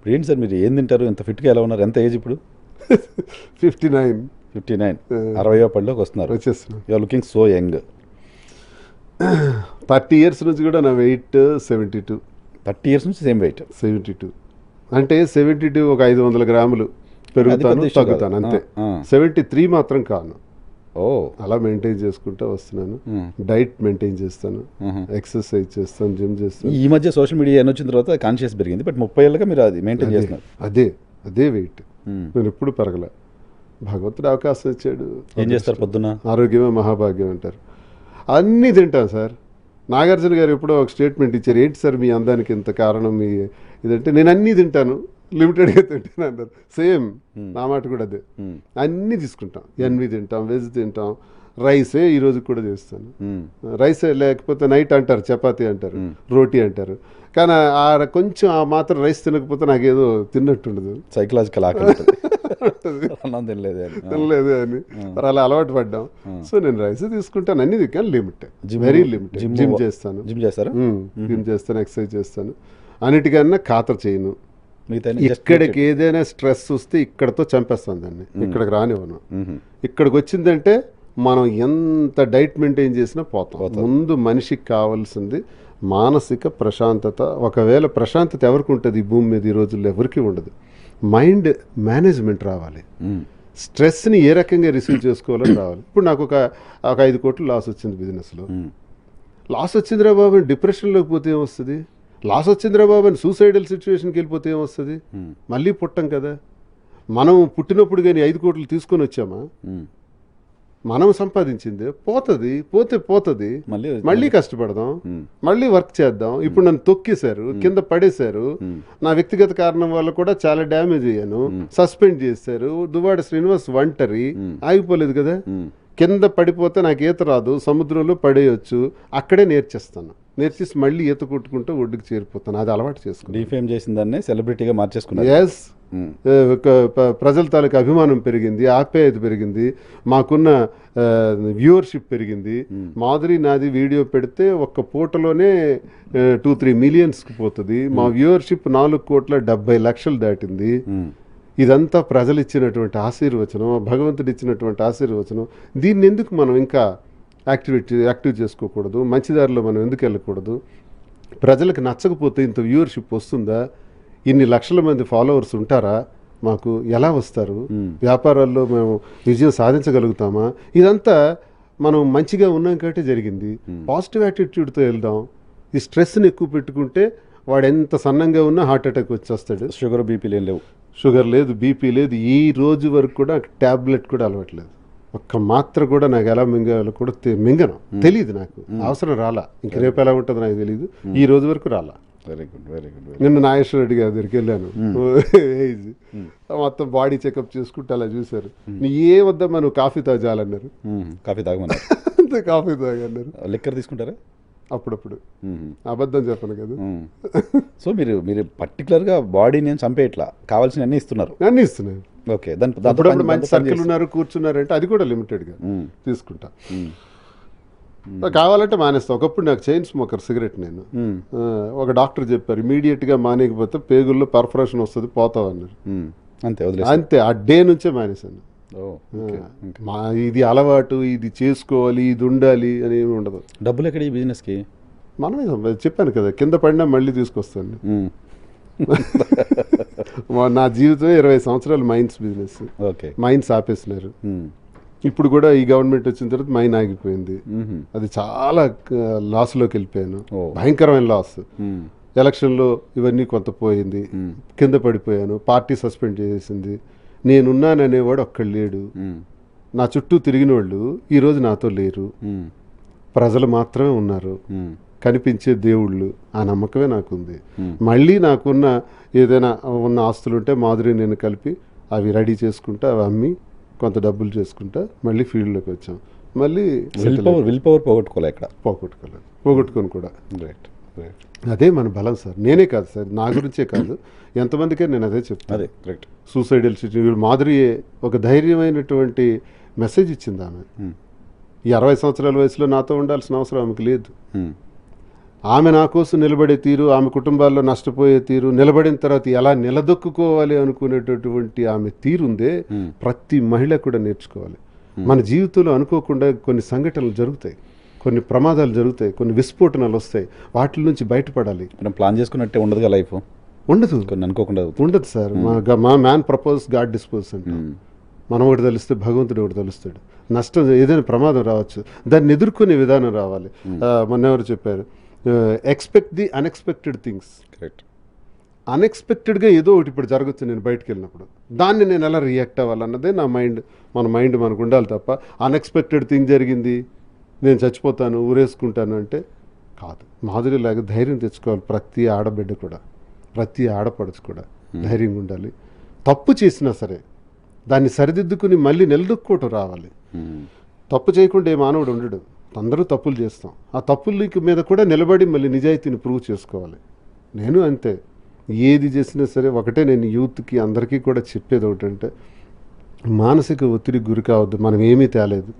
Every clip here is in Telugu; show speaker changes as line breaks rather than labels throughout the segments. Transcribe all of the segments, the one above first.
ఇప్పుడు ఏంటి సార్ మీరు ఏం తింటారు, ఎంత ఫిట్గా ఎలా ఉన్నారు, ఎంత ఏజ్ ఇప్పుడు?
59.
59, 60వ పడిలోకి వస్తున్నారు.
వచ్చేస్తున్నాను.
You are looking so young.
30 years నుంచి కూడా నా వెయిట్ 72.
30 years నుంచి సేమ్ వెయిట్.
72 అంటే 72 ఒక 500 గ్రాములు పెరుగుతాను
issue
తగ్గుతాను
కాదు.
అంతే. 73 మాత్రం కాను.
ఓ
అలా మెయింటైన్ చేసుకుంటూ వస్తున్నాను. డైట్ మెయింటైన్ చేస్తాను, ఎక్సర్సైజ్ చేస్తాను, జిమ్ చేస్తాను.
ఈ మధ్య సోషల్ మీడియా అని వచ్చిన తర్వాత కాన్షియస్ పెరిగింది, బట్ 30 ఏళ్ళగా మీరు అది మెయింటైన్ చేస్తున్నారు.
అదే వెయిట్ నేను ఎప్పుడు పెరగల. భగవంతుడు అవకాశం ఇచ్చాడు.
ఏం చేస్తారు పొద్దున్న?
ఆరోగ్యమే మహాభాగ్యం అంటారు. అన్నీ తింటాను సార్. నాగార్జున గారు ఎప్పుడో ఒక స్టేట్మెంట్ ఇచ్చారు, ఏంటి సార్ మీ అందానికి ఇంత కారణం మీ ఇదంటే, నేను అన్నీ తింటాను, లిమిటెడ్గా తింటాను అన్నారు. సేమ్ నా మాట కూడా అదే. అన్నీ తీసుకుంటాం, ఎన్వి తింటాం, వెజ్ తింటాం, రైసే ఈరోజు కూడా చేస్తాను. రైసే లేకపోతే నైట్ అంటారు చపాతీ అంటారు, రోటీ అంటారు. కానీ కొంచెం ఆ మాత్రం రైస్ తినకపోతే నాకేదో తిన్నట్టుండదు,
సైకలాజికల్ ఆకలి అన్నం
తినలేదు అని. మరి అలా అలవాటు పడ్డాం. సో నేను రైస్ తీసుకుంటాను, అన్ని కానీ లిమిట్, వెరీ లిమిట్. జిమ్ చేస్తాను,
జిమ్ చేస్తారా?
జిమ్ చేస్తాను, ఎక్సర్సైజ్ చేస్తాను. అన్నిటికన్నా ఖాతర చేయను. ఇక్కడికి ఏదైనా స్ట్రెస్ వస్తే ఇక్కడతో చంపేస్తాను దాన్ని, ఇక్కడికి రానివ్వను. ఇక్కడికి వచ్చిందంటే మనం ఎంత డైట్ మెయింటైన్ చేసినా పోతాం. ముందు మనిషికి కావాల్సింది మానసిక ప్రశాంతత. ఒకవేళ ప్రశాంతత ఎవరికి ఉంటుంది ఈ భూమి మీద ఈ రోజుల్లో? ఎవరికి ఉండదు. మైండ్ మేనేజ్మెంట్ రావాలి. స్ట్రెస్ని ఏ రకంగా రిసీవ్ చేసుకోవాలని రావాలి. ఇప్పుడు నాకు ఒక 5 కోట్లు లాస్ వచ్చింది బిజినెస్లో. లాస్ వచ్చిందిరా బాబు అని డిప్రెషన్లోకి పోతే ఏమొస్తుంది? లాస్ వచ్చిందిరా బాబు అని సూసైడల్ సిచ్యువేషన్కి వెళ్ళిపోతే ఏమొస్తుంది? మళ్ళీ పుట్టం కదా. మనం పుట్టినప్పుడు కానీ 5 కోట్లు తీసుకొని వచ్చామా? మనం సంపాదించింది పోతుంది, పోతుంది. మళ్ళీ కష్టపడదాం, మళ్ళీ వర్క్ చేద్దాం. ఇప్పుడు నన్ను తొక్కేశారు, కింద పడేశారు, నా వ్యక్తిగత కారణం వల్ల కూడా చాలా డ్యామేజ్ అయ్యాను, సస్పెండ్ చేశారు. దువ్వాడ శ్రీనివాస్ ఒంటరి, ఆగిపోలేదు కదా. కింద పడిపోతే నాకు ఈత రాదు, సముద్రంలో పడేయచ్చు, అక్కడే నేర్చేస్తాను. నేర్చేసి మళ్ళీ ఈత కొట్టుకుంటూ ఒడ్డుకు చేరిపోతాను. అది అలవాటు చేసుకున్నాను.
డిఫేమ్ చేసిన దాన్ని సెలబ్రిటీగా మార్చేసుకున్నాను.
ఎస్, ప్రజల తాలూకు అభిమానం పెరిగింది, ఆప్యాయత పెరిగింది, మాకున్న వ్యూవర్షిప్ పెరిగింది. మాధురి నాది వీడియో పెడితే ఒక్క పూటలోనే 2-3 మిలియన్స్కి పోతుంది. మా వ్యూవర్షిప్ 4,70,00,000 దాటింది. ఇదంతా ప్రజలు ఇచ్చినటువంటి ఆశీర్వచనం, భగవంతుడు ఇచ్చినటువంటి ఆశీర్వచనం. దీన్ని ఎందుకు మనం ఇంకా యాక్టివ్ చేసుకోకూడదు? మంచిదారిలో మనం ఎందుకు వెళ్ళకూడదు? ప్రజలకు నచ్చకపోతే ఇంత వ్యూవర్షిప్ వస్తుందా? ఇన్ని లక్షల మంది ఫాలోవర్స్ ఉంటారా? మాకు ఎలా వస్తారు? వ్యాపారాల్లో మేము విజయం సాధించగలుగుతామా? ఇదంతా మనం మంచిగా ఉన్నాం కాబట్టి జరిగింది. పాజిటివ్ యాటిట్యూడ్తో వెళ్దాం. ఈ స్ట్రెస్ని ఎక్కువ పెట్టుకుంటే వాడు ఎంత సన్నంగా ఉన్నా హార్ట్ అటాక్ వచ్చేస్తాడు.
షుగర్ బీపీలు ఏం లేవు,
షుగర్ లేదు, బీపీ లేదు. ఈ రోజు వరకు కూడా ట్యాబ్లెట్ కూడా అలవాట్లేదు. ఒక్క మాత్ర కూడా నాకు ఎలా మింగాలో కూడా మింగను, తెలియదు. నాకు అవసరం రాలా. ఇంక రేపు ఎలా ఉంటుందో నాకు తెలియదు. ఈ రోజు వరకు రాలా.
Very good, very good.
నిన్న నాగేశ్వర రెడ్డి గారి దగ్గరికి వెళ్ళాను. మొత్తం బాడీ చెకప్ చేసుకుంటే అలా చూశారు. నీ ఏ వద్దమ్మా, నువ్వు కాఫీ తాగాలన్నారు.
కాఫీ తాగమన్నారు.
అంతే, కాఫీ తాగన్నారు.
లిక్కర్ తీసుకుంటారా? అప్పుడప్పుడు.
అబద్ధం చెప్పను కదా.
సో మీరు పర్టికులర్గా బాడీని చంపేయట్లా, కావాల్సిన అన్నీ ఇస్తున్నారు.
అన్నీ ఇస్తున్నాను.
ఓకే,
అప్పుడప్పుడు మంచి సర్కిల్ ఉన్నారు, కూర్చున్నారంటే అది కూడా లిమిటెడ్గా తీసుకుంటా. కావాలంటే మానేస్తా. ఒకప్పుడు నాకు చైన్ స్మోకర్, సిగరెట్. నేను ఒక డాక్టర్ చెప్పారు, ఇమీడియట్గా మానేకపోతే పేగుల్లో పర్ఫరేషన్ వస్తుంది, పోతావు అన్నారు. అంతే, ఆ డే నుంచే మానేశాను. ఇది అలవాటు, ఇది చేసుకోవాలి, ఇది ఉండాలి అని ఏమి ఉండదు.
డబ్బులు ఎక్కడ ఈ బిజినెస్కి?
మనమే చెప్పాను కదా, కింద పడినా మళ్ళీ తీసుకొస్తాను. నా జీవితం 20 సంవత్సరాలు మైన్స్ బిజినెస్. మైన్స్ ఆపేసినారు. ఇప్పుడు కూడా ఈ గవర్నమెంట్ వచ్చిన తర్వాత మైన్ ఆగిపోయింది. అది చాలా లాస్లోకి వెళ్ళిపోయాను, భయంకరమైన లాస్. ఎలక్షన్లో ఇవన్నీ కొంత పోయింది, కింద పడిపోయాను, పార్టీ సస్పెండ్ చేసింది. నేనున్నాననేవాడు ఒక్కడు లేడు. నా చుట్టూ తిరిగిన వాళ్ళు ఈరోజు నాతో లేరు. ప్రజలు మాత్రమే ఉన్నారు, కనిపించే దేవుళ్ళు. ఆ నమ్మకమే నాకుంది. మళ్ళీ నాకున్న ఏదైనా ఉన్న ఆస్తులుంటే మాధురి నేను కలిపి అవి రెడీ చేసుకుంటా, అవి అమ్మి కొంత డబ్బులు చేసుకుంటా మళ్ళీ ఫీల్డ్లోకి వచ్చాం. మళ్ళీ
విల్ పవర్
పోగొట్టుకొని కూడా. అదే మన బలం సార్. నేనే కాదు సార్, నా గురించే కాదు, ఎంతమందికే నేను అదే చెప్తాను. Suicidal situation. మాధురి ఒక ధైర్యమైనటువంటి మెసేజ్ ఇచ్చింది ఆమె. ఈ 60 సంవత్సరాల వయసులో నాతో ఉండాల్సిన అవసరం ఆమెకు లేదు. ఆమె నా కోసం నిలబడే తీరు, ఆమె కుటుంబాల్లో నష్టపోయే తీరు, నిలబడిన తర్వాత ఎలా నిలదొక్కుకోవాలి అనుకునేటటువంటి ఆమె తీరుందే ప్రతి మహిళ కూడా నేర్చుకోవాలి. మన జీవితంలో అనుకోకుండా కొన్ని సంఘటనలు జరుగుతాయి, కొన్ని ప్రమాదాలు జరుగుతాయి, కొన్ని విస్ఫోటనాలు వస్తాయి. వాటి నుంచి బయటపడాలి.
మనం ప్లాన్ చేసుకున్నట్టే ఉండదుగా లైఫ్,
ఉండదు,
కొన్ని అనుకోకుండా
ఉండదు సార్. మా మ్యాన్ ప్రపోజ్ గాడ్ డిస్పోజ్ అంటాం. మనం ఒకటి తెలుస్తే భగవంతుడు ఒకటి తెలుస్తాడు. నష్టం, ఏదైనా ప్రమాదం రావచ్చు, దాన్ని ఎదుర్కొనే విధానం రావాలి. మొన్న ఎవరు చెప్పారు, expect the unexpected things.
Correct.
అన్ఎక్స్పెక్టెడ్గా ఏదో ఒకటి ఇప్పుడు జరగచ్చు నేను బయటకు వెళ్ళినప్పుడు, దాన్ని నేను ఎలా రియాక్ట్ అవ్వాలన్నదే నా మైండ్. మన మైండ్ మనకు ఉండాలి తప్ప అన్ఎక్స్పెక్టెడ్ థింగ్ జరిగింది నేను చచ్చిపోతాను ఊరేసుకుంటాను అంటే కాదు. మాధురిలాగా ధైర్యం తెచ్చుకోవాలి ప్రతి ఆడబిడ్డ కూడా, ప్రతి ఆడపడుచు కూడా ధైర్యంగా ఉండాలి. తప్పు చేసినా సరే దాన్ని సరిదిద్దుకుని మళ్ళీ నిలదొక్కోవటం రావాలి. తప్పు చేయకుండా ఏ మానవుడు ఉండడు, అందరూ తప్పులు చేస్తాం. ఆ తప్పుల మీద కూడా నిలబడి మళ్ళీ నిజాయితీని ప్రూవ్ చేసుకోవాలి. నేను అంతే, ఏది చేసినా సరే ఒకటే నేను యూత్కి అందరికీ కూడా చెప్పేది ఒకటంటే, మానసిక ఒత్తిడికి గురి కావద్దు. మనం ఏమీ తేలేదు,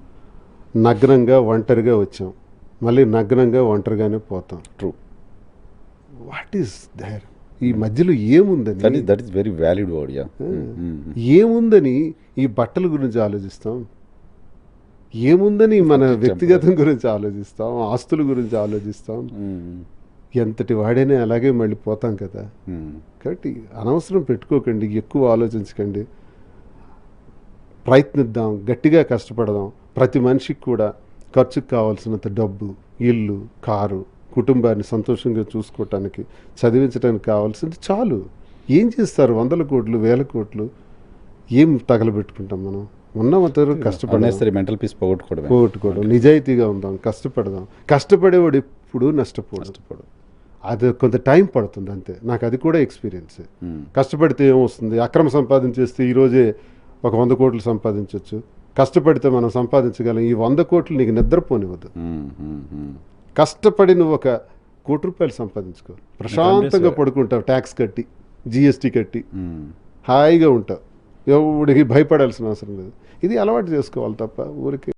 నగ్నంగా ఒంటరిగా వచ్చాం, మళ్ళీ నగ్నంగా ఒంటరిగానే పోతాం.
ట్రూ.
What is there? ఈ మధ్యలో ఏముందని,
that is very valid word. Yeah.
ఏముందని ఈ బట్టల గురించి ఆలోచిస్తాం, ఏముందని మన వ్యక్తిగతం గురించి ఆలోచిస్తాం, ఆస్తుల గురించి ఆలోచిస్తాం. ఎంతటి వాడైనా అలాగే మళ్ళీ పోతాం కదా. కాబట్టి అనవసరం పెట్టుకోకండి, ఎక్కువ ఆలోచించకండి. ప్రయత్నిద్దాం, గట్టిగా కష్టపడదాం. ప్రతి మనిషికి కూడా ఖర్చుకు కావాల్సినంత డబ్బు, ఇల్లు, కారు, కుటుంబాన్ని సంతోషంగా చూసుకోవటానికి, చదివించడానికి కావాల్సింది చాలు. ఏం చేస్తారు 100 కోట్లు 1000 కోట్లు? ఏం తగలబెట్టుకుంటాం మనం? ఉన్నంతవరకు కష్టపడేసరి
మెంటల్ పీస్
పోగొట్టుకోవడం. నిజాయితీగా ఉందాం, కష్టపడదాం. కష్టపడేవాడు ఎప్పుడు నష్టపోడు. అది కొంత టైం పడుతుంది అంతే. నాకు అది కూడా ఎక్స్పీరియన్స్. కష్టపడితే ఏమొస్తుంది? అక్రమ సంపాదన చేస్తే ఈరోజే ఒక 100 కోట్లు సంపాదించవచ్చు. కష్టపడితే మనం సంపాదించగలం. ఈ 100 కోట్లు నీకు నిద్రపోనివ్వదు. కష్టపడి నువ్వు 1 కోటి రూపాయలు సంపాదించుకో, ప్రశాంతంగా పడుకుంటావు, ట్యాక్స్ కట్టి, జిఎస్టీ కట్టి హాయిగా ఉంటావు. ఎవడికి భయపడాల్సిన అవసరం లేదు. ఇది అలవాటు చేసుకోవాలి తప్ప ఊరికి